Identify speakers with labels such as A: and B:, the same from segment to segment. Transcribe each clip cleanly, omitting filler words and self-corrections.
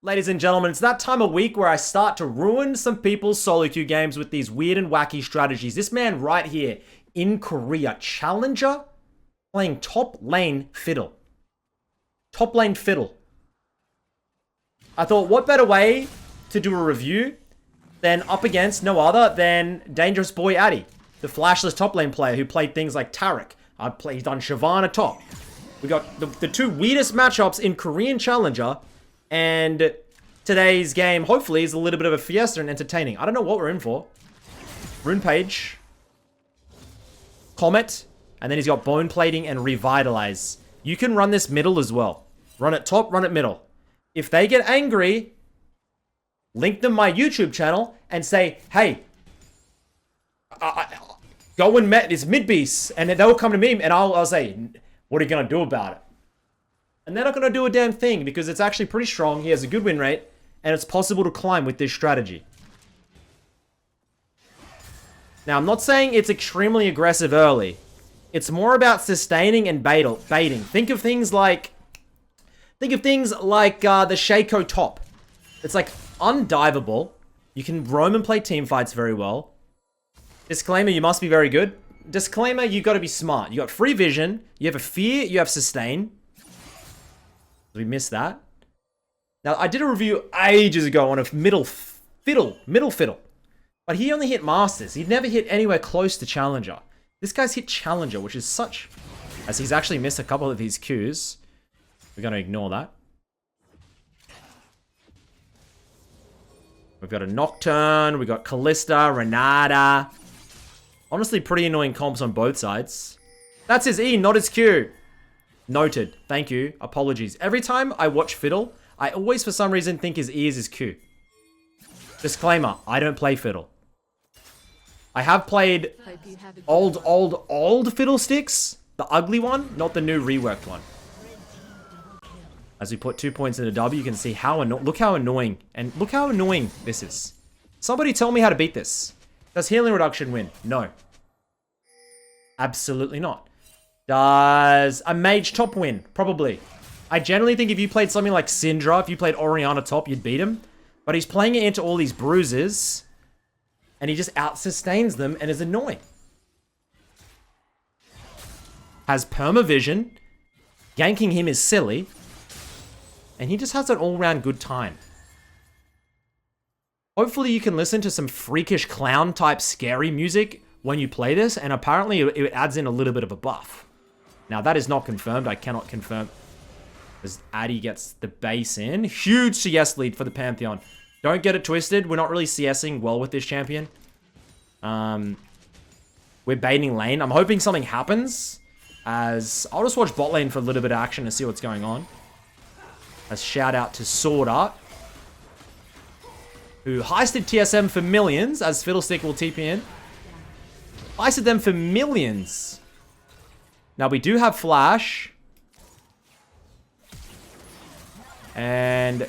A: Ladies and gentlemen, it's that time of week where I start to ruin some people's solo queue games with these weird and wacky strategies. This man right here in Korea, Challenger, playing top lane Fiddle. Top lane Fiddle. I thought, what better way to do a review than up against no other than Dangerous Boy Addy, the flashless top lane player who played things like Tarek. He's done Shyvana top. We got the two weirdest matchups in Korean Challenger. And today's game, hopefully, is a little bit of a fiesta and entertaining. I don't know what we're in for. Rune Page. Comet. And then he's got Bone Plating and Revitalize. You can run this middle as well. Run it top, run it middle. If they get angry, link them my YouTube channel and say, hey, go and met this Midbeast. And then they'll come to me and I'll say, what are you going to do about it? And they're not going to do a damn thing because it's actually pretty strong. He has a good win rate. And it's possible to climb with this strategy. Now, I'm not saying it's extremely aggressive early. It's more about sustaining and baiting. Think of things like the Shaco top. It's like undivable. You can roam and play team fights very well. Disclaimer, you must be very good. Disclaimer, you got to be smart. You got free vision. You have a fear. You have sustain. We missed that. Now, I did a review ages ago on a middle fiddle. But he only hit Masters. He'd never hit anywhere close to Challenger. This guy's hit Challenger, which is such... As he's actually missed a couple of his Qs. We're going to ignore that. We've got a Nocturne. We've got Callista, Renata. Honestly, pretty annoying comps on both sides. That's his E, not his Q. Noted. Thank you. Apologies. Every time I watch Fiddle, I always, for some reason, think his E is his Q. Disclaimer, I don't play Fiddle. I have played old Fiddlesticks. The ugly one, not the new reworked one. As we put 2 points in a W, you can see how look how annoying. And look how annoying this is. Somebody tell me how to beat this. Does healing reduction win? No. Absolutely not. Does a mage top win? Probably. I generally think if you played something like Syndra, if you played Orianna top, you'd beat him. But he's playing it into all these bruises. And he just out-sustains them and is annoying. Has perma-vision. Ganking him is silly. And he just has an all-round good time. Hopefully you can listen to some freakish clown-type scary music when you play this. And apparently it adds in a little bit of a buff. Now, that is not confirmed. I cannot confirm. As Addy gets the base in. Huge CS lead for the Pantheon. Don't get it twisted. We're not really CSing well with this champion. We're baiting lane. I'm hoping something happens. As I'll just watch bot lane for a little bit of action to see what's going on. As shout out to Sword Art, who heisted TSM for millions. As Fiddlestick will TP in. Heisted them for millions. Now, we do have Flash. And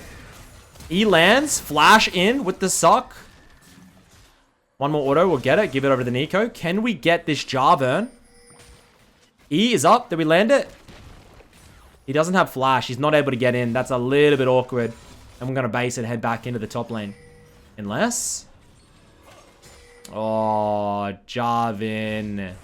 A: E lands. Flash in with the suck. One more auto. We'll get it. Give it over to Nico. Can we get this Jarvan? E is up. Did we land it? He doesn't have Flash. He's not able to get in. That's a little bit awkward. And we're going to base and head back into the top lane. Unless... Oh, Jarvan...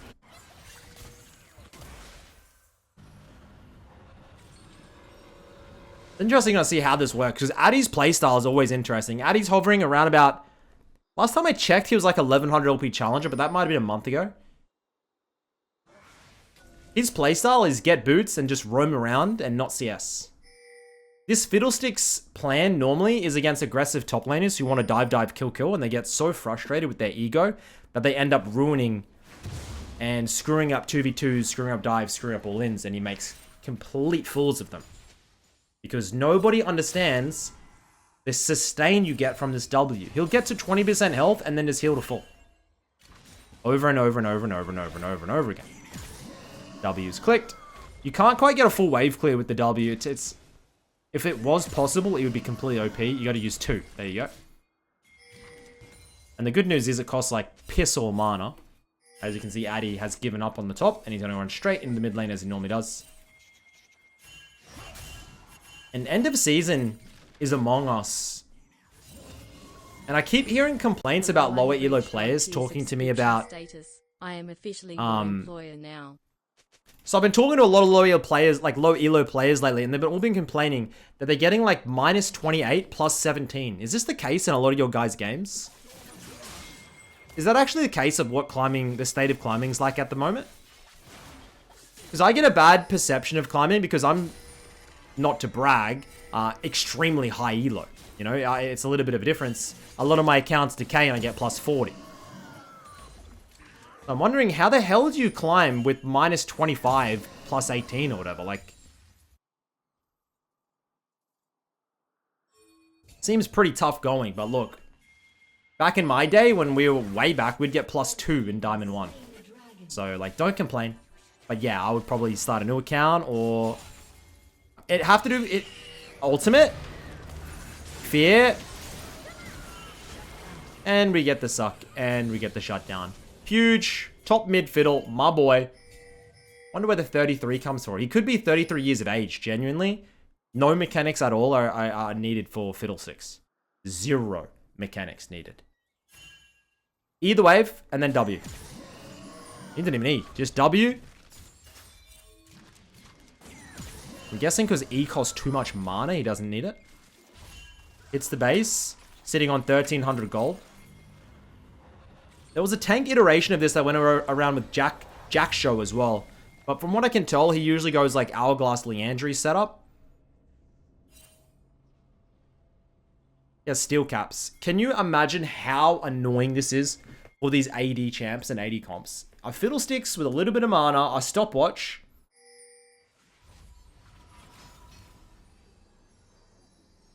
A: Interesting to see how this works, because Addy's playstyle is always interesting. Addy's hovering around about... Last time I checked, he was like 1100 LP Challenger, but that might have been a month ago. His playstyle is get boots and just roam around and not CS. This Fiddlestick's plan normally is against aggressive top laners who want to dive, kill, and they get so frustrated with their ego that they end up ruining and screwing up 2v2s, screwing up dives, screwing up all-ins, and he makes complete fools of them. Because nobody understands the sustain you get from this W. He'll get to 20% health and then just heal to full. Over and over and over and over and over and over and over again. W's clicked. You can't quite get a full wave clear with the W. It's if it was possible, it would be completely OP. You got to use 2. There you go. And the good news is it costs like piss all mana. As you can see, Addy has given up on the top and he's going to run straight into the mid lane as he normally does. And end of season is among us. And I keep hearing complaints about lower elo players talking to me about...
B: I am officially your employer now.
A: So I've been talking to a lot of low elo players, like low elo players lately, and they've all been complaining that they're getting like minus 28 plus 17. Is this the case in a lot of your guys' games? Is that actually the case of what climbing, the state of climbing is like at the moment? Because I get a bad perception of climbing because I'm, not to brag, extremely high elo. You know, it's a little bit of a difference. A lot of my accounts decay and I get plus 40. I'm wondering how the hell do you climb with minus 25 plus 18 or whatever? Like, seems pretty tough going, but look. Back in my day, when we were way back, we'd get plus 2 in Diamond 1. So, like, don't complain. But yeah, I would probably start a new account or... It'd have to do... it. Ultimate. Fear. And we get the suck. And we get the shutdown. Huge. Top mid Fiddle. My boy. Wonder where the 33 comes from. He could be 33 years of age, genuinely. No mechanics at all are needed for Fiddlesticks. 0 mechanics needed. Either wave, and then W. He didn't even E. Just W. I'm guessing because E costs too much mana, he doesn't need it. Hits the base. Sitting on 1,300 gold. There was a tank iteration of this that went around with Jack Show as well. But from what I can tell, he usually goes like Hourglass Leandry setup. Yeah, steel caps. Can you imagine how annoying this is for these AD champs and AD comps? A Fiddlesticks with a little bit of mana, a stopwatch.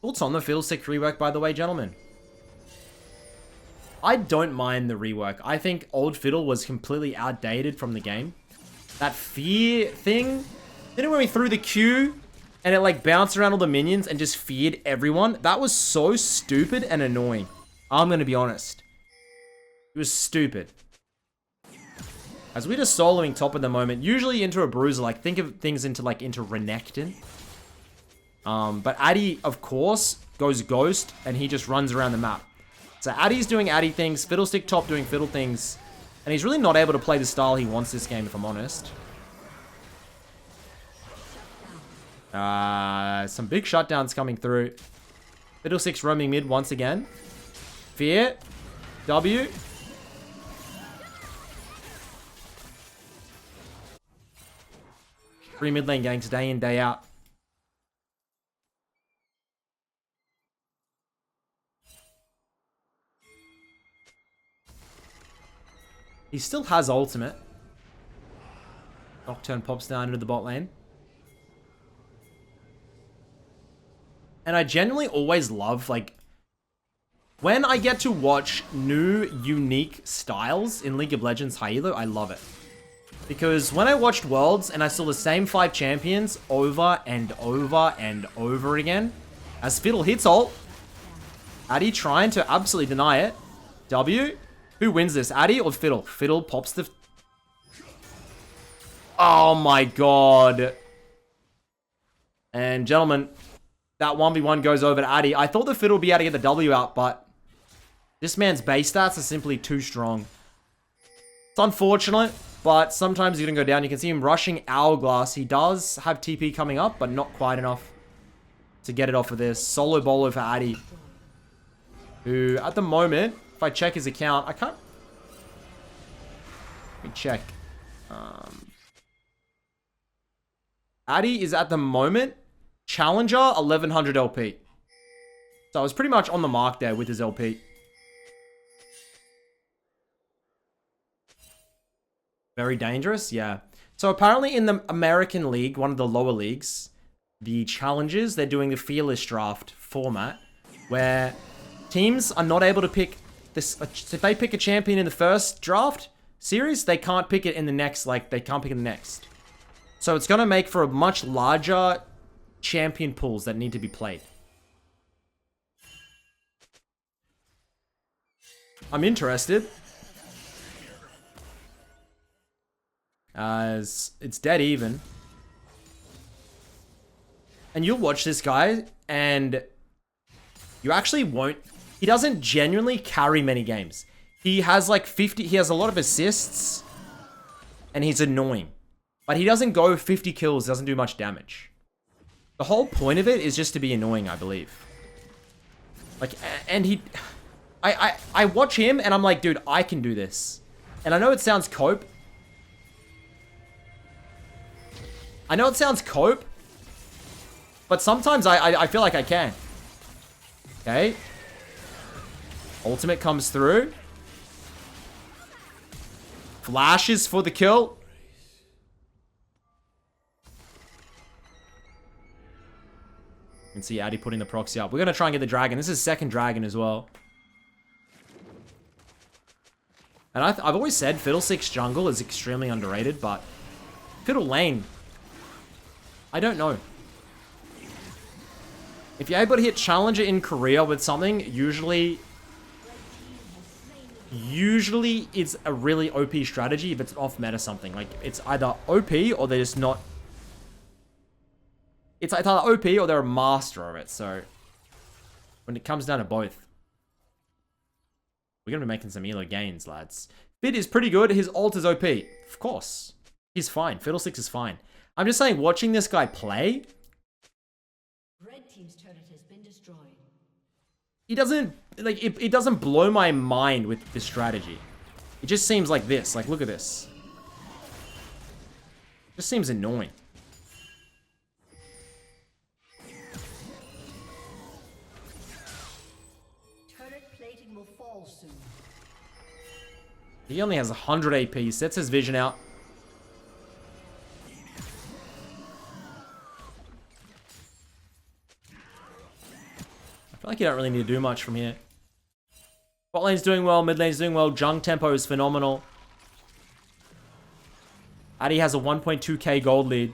A: Thoughts on the Fiddlestick rework, by the way, gentlemen? I don't mind the rework. I think old Fiddle was completely outdated from the game. That fear thing. Then when we threw the Q and it like bounced around all the minions and just feared everyone. That was so stupid and annoying. I'm going to be honest. It was stupid. As we're just soloing top at the moment, usually into a bruiser, like think of things into Renekton. But Addy, of course, goes Ghost and he just runs around the map. So Addy's doing Addy things, Fiddlestick top doing Fiddle things. And he's really not able to play the style he wants this game, if I'm honest. Some big shutdowns coming through. Fiddlesticks roaming mid once again. Fear. W. Three mid lane ganks day in, day out. He still has ultimate. Nocturne pops down into the bot lane. And I genuinely always love, like, when I get to watch new, unique styles in League of Legends High Elo, I love it. Because when I watched Worlds and I saw the same 5 champions over and over and over again, as Fiddle hits ult, Addy trying to absolutely deny it. W. Who wins this, Addy or Fiddle? Fiddle pops the... Oh my god. And gentlemen, that 1v1 goes over to Addy. I thought the Fiddle would be able to get the W out, but this man's base stats are simply too strong. It's unfortunate, but sometimes you're going to go down. You can see him rushing Hourglass. He does have TP coming up, but not quite enough to get it off of this. Solo bolo for Addy, who at the moment... If I check his account, I can't... Let me check. Addy is at the moment Challenger 1100 LP. So I was pretty much on the mark there with his LP. Very dangerous, yeah. So apparently in the American League, one of the lower leagues, the Challengers, they're doing the Fearless Draft format, where teams are not able to pick... if they pick a champion in the first draft series, they can't pick it in the next, they can't pick it in the next. So it's going to make for a much larger champion pools that need to be played. I'm interested. As it's dead even. And you'll watch this guy, and You actually won't... He doesn't genuinely carry many games. He has like 50... He has a lot of assists. And he's annoying. But he doesn't go 50 kills, doesn't do much damage. The whole point of it is just to be annoying, I believe. Like, and he... I watch him and I'm like, dude, I can do this. And I know it sounds cope. I know it sounds cope. But sometimes I feel like I can. Okay. Ultimate comes through. Flashes for the kill. You can see Addy putting the proxy up. We're going to try and get the dragon. This is second dragon as well. And I've always said Fiddlestick's jungle is extremely underrated, but Fiddle lane, I don't know. If you're able to hit Challenger in Korea with something, usually it's a really OP strategy if it's an off-meta something. Like, it's either OP or they're just not... It's either OP or they're a master of it, so... When it comes down to both. We're going to be making some elo gains, lads. Fid is pretty good. His ult is OP. Of course. He's fine. Fiddlesticks is fine. I'm just saying, watching this guy play...
C: Red team's turret has been destroyed.
A: He doesn't... Like, it doesn't blow my mind with this strategy. It just seems like this. Like, look at this. It just seems annoying.
C: Soon.
A: He only has 100 AP. He sets his vision out. I feel like you don't really need to do much from here. Bot lane's doing well. Mid lane's doing well. Jung tempo is phenomenal. Addy has a 1.2k gold lead.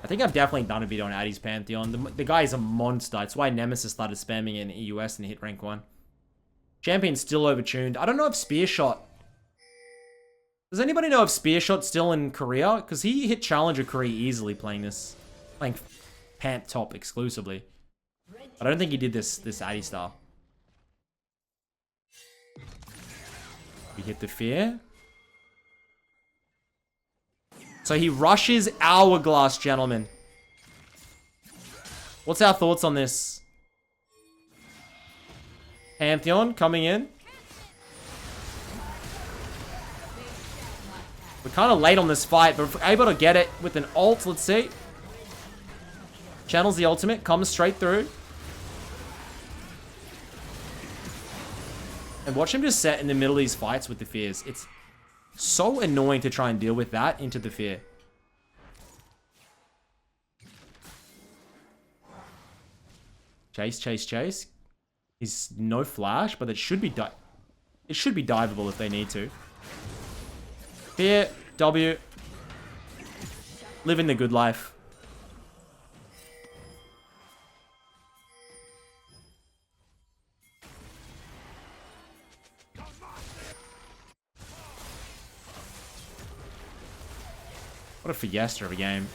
A: I think I've definitely done a video on Addy's Pantheon. The guy is a monster. It's why Nemesis started spamming in EUS and hit rank 1. Champion's still overtuned. I don't know if Spear Shot... Does anybody know if Spear Shot's still in Korea? Because he hit Challenger Korea easily playing this. Playing Pant Top exclusively. But I don't think he did this Addy style. We hit the fear. So he rushes Hourglass, gentlemen. What's our thoughts on this? Pantheon coming in. We're kind of late on this fight, but if we're able to get it with an ult, let's see. Channels the ultimate, comes straight through. And watch him just set in the middle of these fights with the fears. It's so annoying to try and deal with that into the fear. Chase, chase, chase. He's no flash, but it should be diveable if they need to. Fear, W. Living the good life. What a fiesta of a game.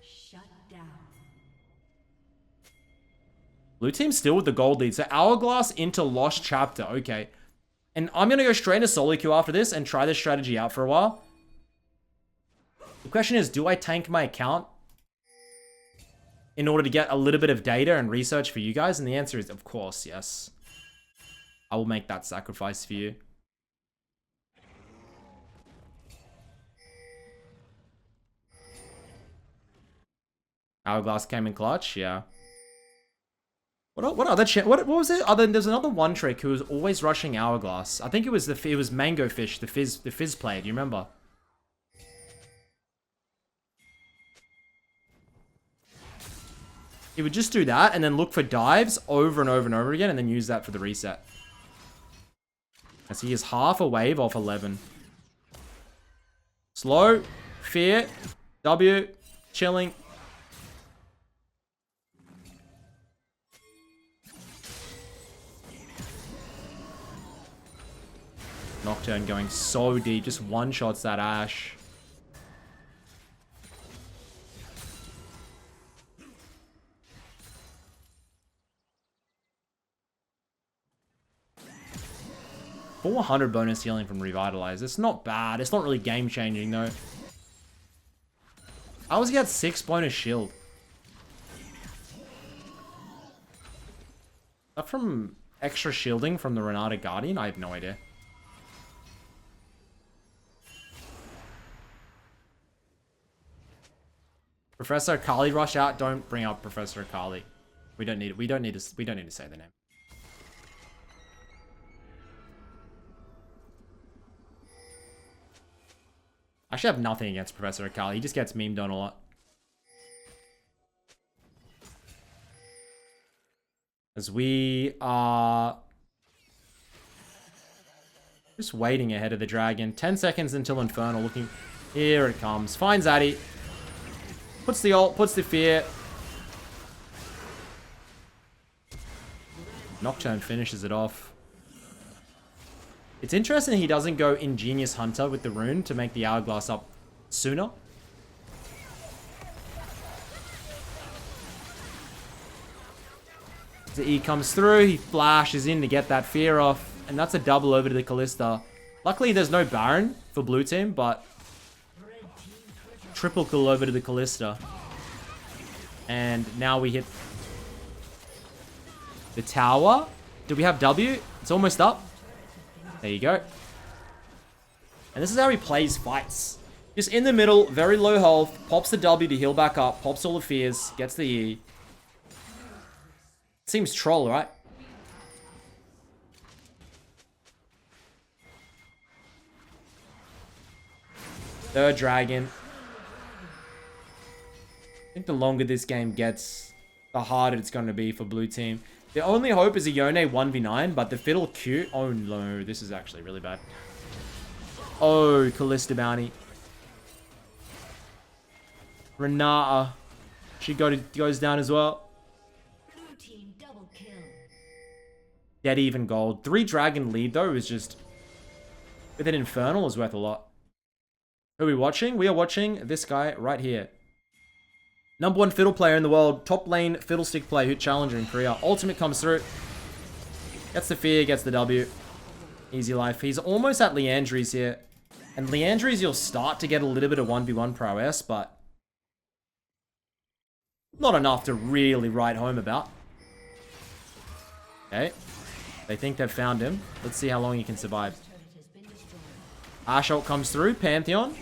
C: Shut down.
A: Blue team's still with the gold lead. So Hourglass into Lost Chapter. Okay. And I'm going to go straight into solo queue after this and try this strategy out for a while. The question is, do I tank my account in order to get a little bit of data and research for you guys? And the answer is, of course, yes. I will make that sacrifice for you. Hourglass came in clutch, yeah. What other what was it? There's another one trick who was always rushing Hourglass. I think it was Mango Fish, the Fizz player. Do you remember? He would just do that and then look for dives over and over and over again and then use that for the reset. As he is half a wave off 11. Slow, fear, W, chilling. Nocturne going so deep, just one-shots that Ashe. 400 bonus healing from Revitalize. It's not bad. It's not really game-changing, though. How was he at 6 bonus shield? Is that from extra shielding from the Renata Guardian? I have no idea. Professor Akali rush out. Don't bring up Professor Akali. We don't need it. We don't need to say the name. I actually have nothing against Professor Akali. He just gets memed on a lot. As we are just waiting ahead of the dragon. 10 seconds until Infernal looking. Here it comes. Finds Addy. Puts the ult, puts the fear. Nocturne finishes it off. It's interesting he doesn't go Ingenious Hunter with the rune to make the Hourglass up sooner. The E comes through, he flashes in to get that fear off, and that's a double over to the Callista. Luckily there's no Baron for blue team, but triple kill over to the Callista. And now we hit the tower. Do we have W? It's almost up. There you go. And this is how he plays fights. Just in the middle, very low health, pops the W to heal back up, pops all the fears, gets the E. Seems troll, right? Third dragon. I think the longer this game gets, the harder it's going to be for blue team. The only hope is a Yone 1v9, but the Fiddle Q... Oh no, this is actually really bad. Oh, Callista bounty. Renata. She goes down as well.
C: Blue team double kill.
A: Dead even gold. 3 dragon lead though is just... With an Infernal is worth a lot. Who are we watching? We are watching this guy right here. #1 Fiddle player in the world. Top lane Fiddlestick player who challenger in Korea. Ultimate comes through. Gets the fear, gets the W. Easy life. He's almost at Leandry's here. And Leandry's you'll start to get a little bit of 1v1 prowess, but not enough to really write home about. Okay. They think they've found him. Let's see how long he can survive. Ashe ult comes through. Pantheon.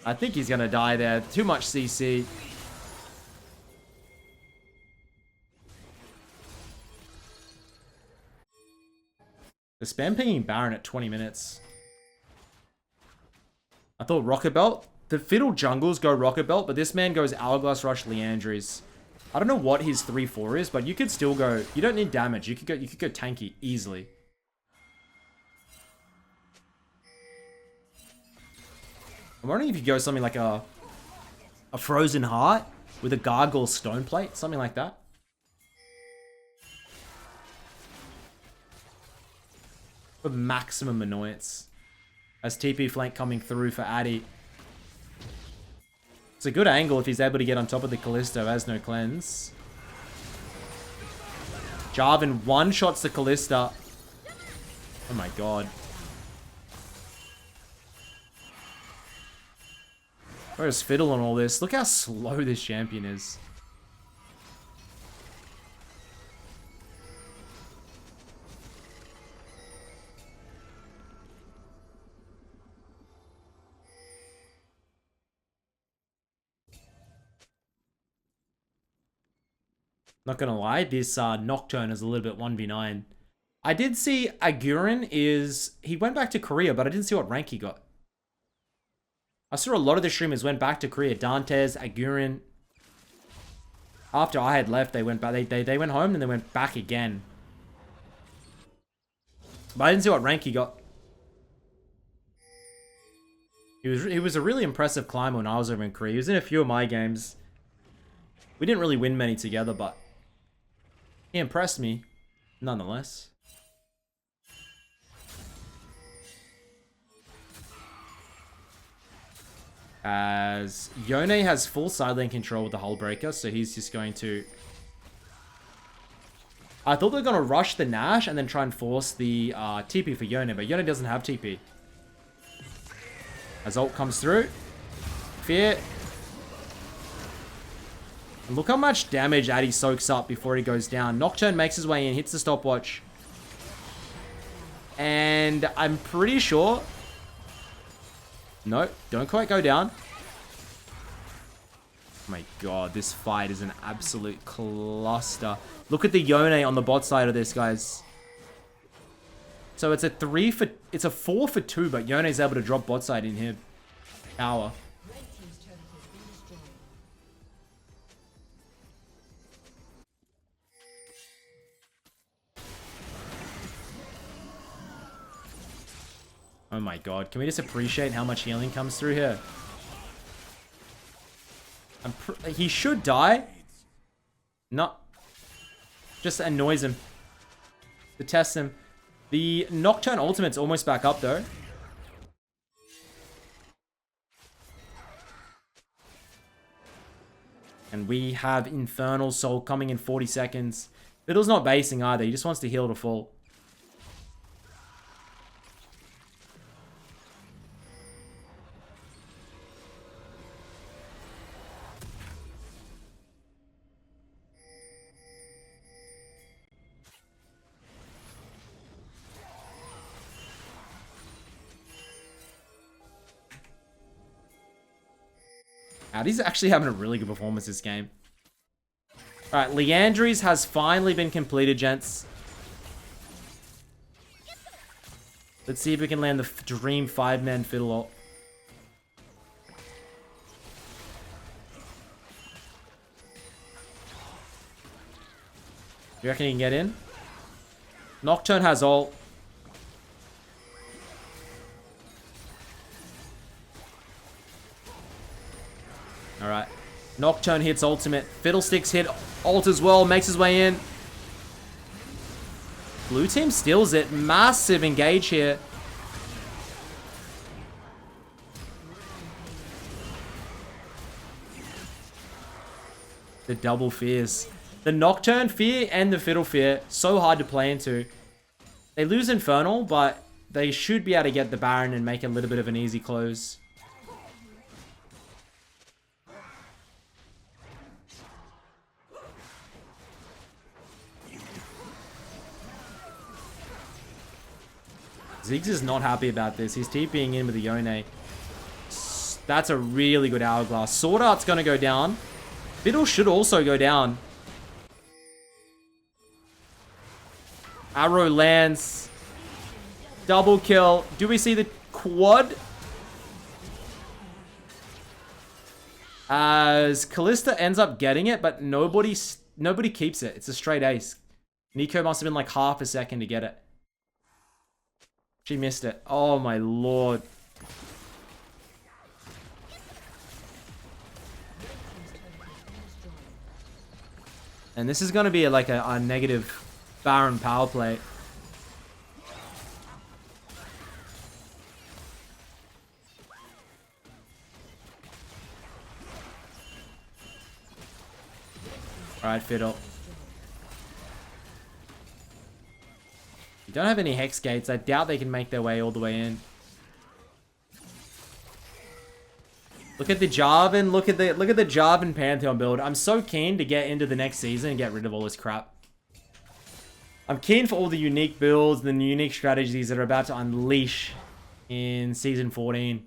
A: I think he's going to die there. Too much CC. The spam pinging Baron at 20 minutes. I thought Rocket Belt. The Fiddle jungles go Rocket Belt, but this man goes Hourglass Rush Leandry's. I don't know what his 3-4 is, but you could still go... You don't need damage. You could go tanky easily. I'm wondering if you go something like a Frozen Heart with a Gargoyle Stone Plate, something like that. For maximum annoyance. As TP flank coming through for Addy. It's a good angle if he's able to get on top of the Callisto, has no cleanse. Jarvan one-shots the Callista. Oh my god. Where's Fiddle on all this? Look how slow this champion is. Not gonna lie, this Nocturne is a little bit 1v9. I did see Agurin is... He went back to Korea, but I didn't see what rank he got. I saw a lot of the streamers went back to Korea. Dantes, Agurin. After I had left, they went back. They went home and they went back again. But I didn't see what rank he got. He was a really impressive climber when I was over in Korea. He was in a few of my games. We didn't really win many together, but he impressed me nonetheless. As Yone has full side lane control with the Hull Breaker, so he's just going to I thought they were going to rush the Nash and then try and force the TP for Yone, but Yone doesn't have TP. As ult comes through. Fear. And look how much damage Addy soaks up before he goes down. Nocturne makes his way in, hits the stopwatch. And I'm pretty sure... No, don't quite go down. Oh my god, this fight is an absolute cluster. Look at the Yone on the bot side of this, guys. So it's a 4 for 2, but Yone's able to drop bot side in here. Tower.
C: Red team's turret has been destroyed.
A: Oh my god, can we just appreciate how much healing comes through here? He should die. No. Just annoys him. To test him. The Nocturne ultimate's almost back up though. And we have Infernal Soul coming in 40 seconds. Fiddle's not basing either, he just wants to heal to full. He's actually having a really good performance this game. Alright, Leandry's has finally been completed, gents. Let's see if we can land the Dream 5-man Fiddle ult. You reckon he can get in? Nocturne has ult. Alright. Nocturne hits ultimate. Fiddlesticks hit ult as well. Makes his way in. Blue team steals it. Massive engage here. The double fears. The Nocturne fear and the Fiddle fear. So hard to play into. They lose Infernal, but they should be able to get the Baron and make a little bit of an easy close. Ziggs is not happy about this. He's TPing in with the Yone. That's a really good Hourglass. Sword Art's going to go down. Fiddle should also go down. Arrow lands. Double kill. Do we see the quad? As Callista ends up getting it, but nobody keeps it. It's a straight ace. Nico must have been like half a second to get it. She missed it. Oh my lord. And this is going to be like a negative Baron power play. Alright, Fiddle. You don't have any Hex Gates. I doubt they can make their way all the way in. Look at the Jarvan. Look at the Jarvan Pantheon build. I'm so keen to get into the next season and get rid of all this crap. I'm keen for all the unique builds and the unique strategies that are about to unleash in Season 14.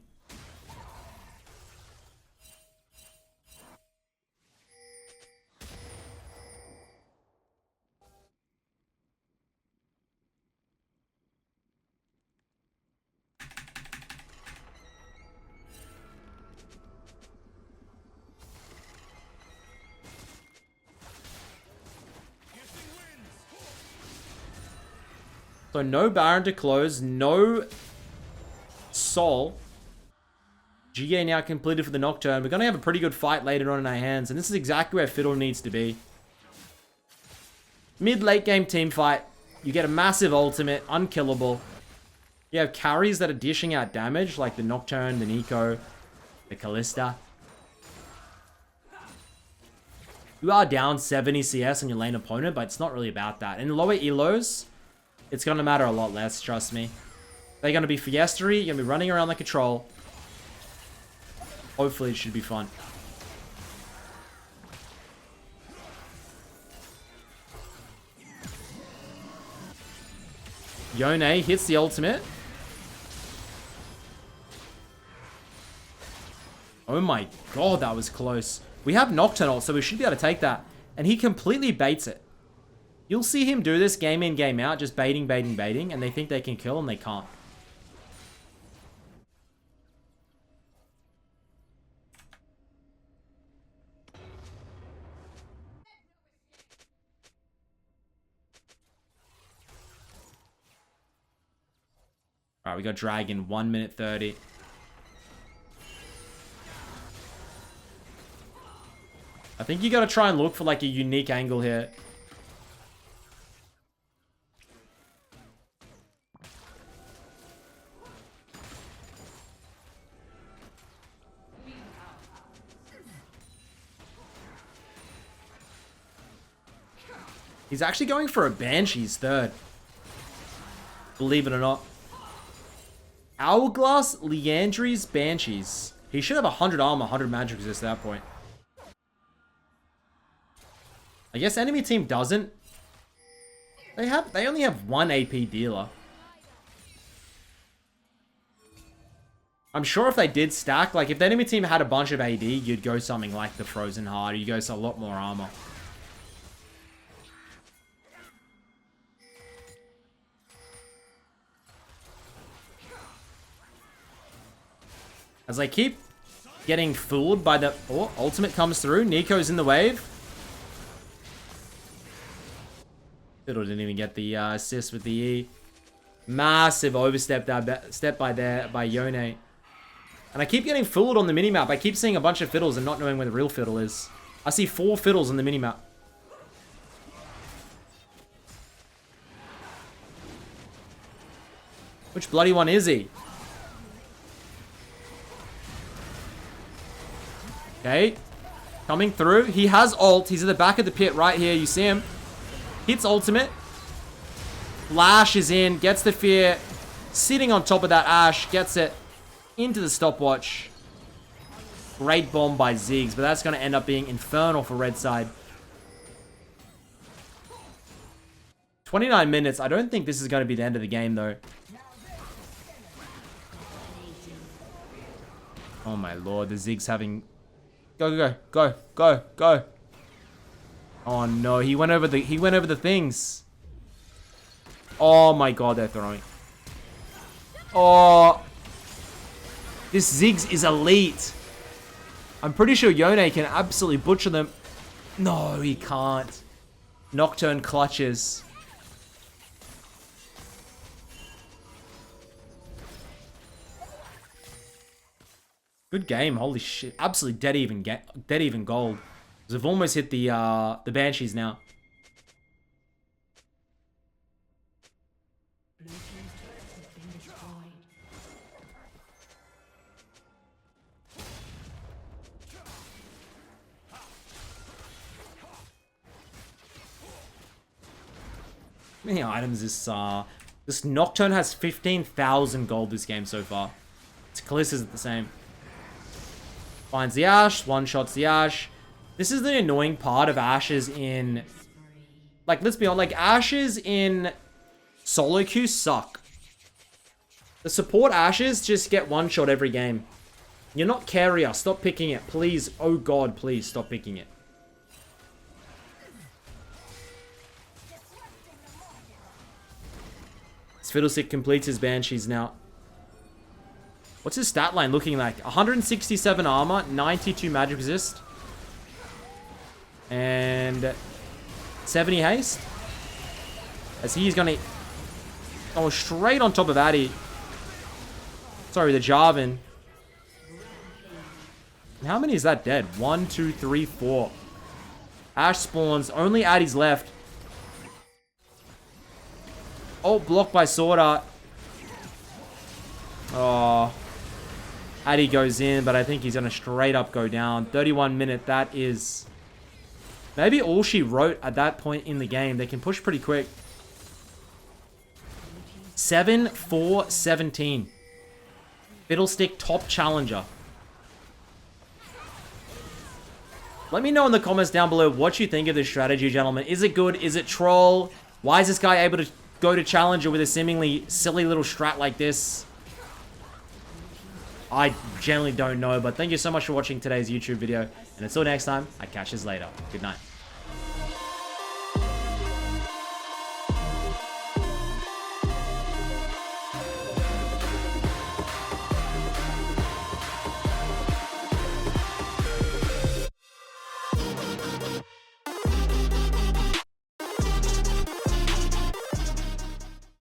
A: So no Baron to close, no Soul. GA now completed for the Nocturne. We're going to have a pretty good fight later on in our hands, and this is exactly where Fiddle needs to be. Mid-late game team fight. You get a massive ultimate, unkillable. You have carries that are dishing out damage, like the Nocturne, the Nico, the Callista. You are down 70 CS on your lane opponent, but it's not really about that. In lower elos, it's going to matter a lot less, trust me. They're going to be Fiestery, you're going to be running around like a troll. Hopefully it should be fun. Yone hits the ultimate. Oh my god, that was close. We have Nocturne ult, so we should be able to take that. And he completely baits it. You'll see him do this game in, game out, just baiting, baiting, baiting, and they think they can kill and they can't. Alright, we got Dragon, 1 minute 30. I think you gotta try and look for like a unique angle here. He's actually going for a Banshee's third. Believe it or not. Hourglass, Liandry's, Banshees. He should have 100 armor, 100 magic resist at that point. I guess enemy team doesn't. They only have 1 AP dealer. I'm sure if they did stack, like if the enemy team had a bunch of AD, you'd go something like the Frozen Heart, you'd go a lot more armor. As I keep getting fooled by the... Oh, ultimate comes through. Nico's in the wave. Fiddle didn't even get the assist with the E. Massive overstep step by Yone. And I keep getting fooled on the minimap. I keep seeing a bunch of Fiddles and not knowing where the real Fiddle is. I see 4 Fiddles on the minimap. Which bloody one is he? Okay. Coming through. He has ult. He's at the back of the pit right here. You see him. Hits ultimate. Flash is in. Gets the fear. Sitting on top of that Ashe. Gets it into the stopwatch. Great bomb by Ziggs. But that's going to end up being infernal for red side. 29 minutes. I don't think this is going to be the end of the game though. Oh my lord. The Ziggs having... Go, go, go, go, go, go. Oh no, he went over the things. Oh my god, they're throwing. Oh. This Ziggs is elite. I'm pretty sure Yone can absolutely butcher them. No, he can't. Nocturne clutches. Good game, holy shit. Absolutely dead even gold. We've almost hit the Banshees now.
C: Blue team's turret has been destroyed.
A: How many items this Nocturne has 15,000 gold this game so far. Its Kalissa's at the same. Finds the Ashe, one-shots the Ashe. This is the annoying part of Ashes in... Like, let's be honest, like, Ashes in solo queue suck. The support Ashes just get one-shot every game. You're not carrier, stop picking it, please. Oh god, please, stop picking it. Fiddlestick completes his Banshees now. What's his stat line looking like? 167 armor, 92 magic resist. And 70 haste. As he's gonna go straight on top of Addy. Sorry, the Jarvan. How many is that dead? 1, 2, 3, 4. Ashe spawns. Only Addy's left. Oh, blocked by Sword Art. Oh. Addy goes in, but I think he's gonna straight up go down. 31 minute, that is Maybe all she wrote at that point in the game. They can push pretty quick. 7-4-17. Fiddlestick top challenger. Let me know in the comments down below what you think of this strategy, gentlemen. Is it good? Is it troll? Why is this guy able to go to challenger with a seemingly silly little strat like this? I generally don't know, but thank you so much for watching today's YouTube video. And until next time, I catch you later. Good night.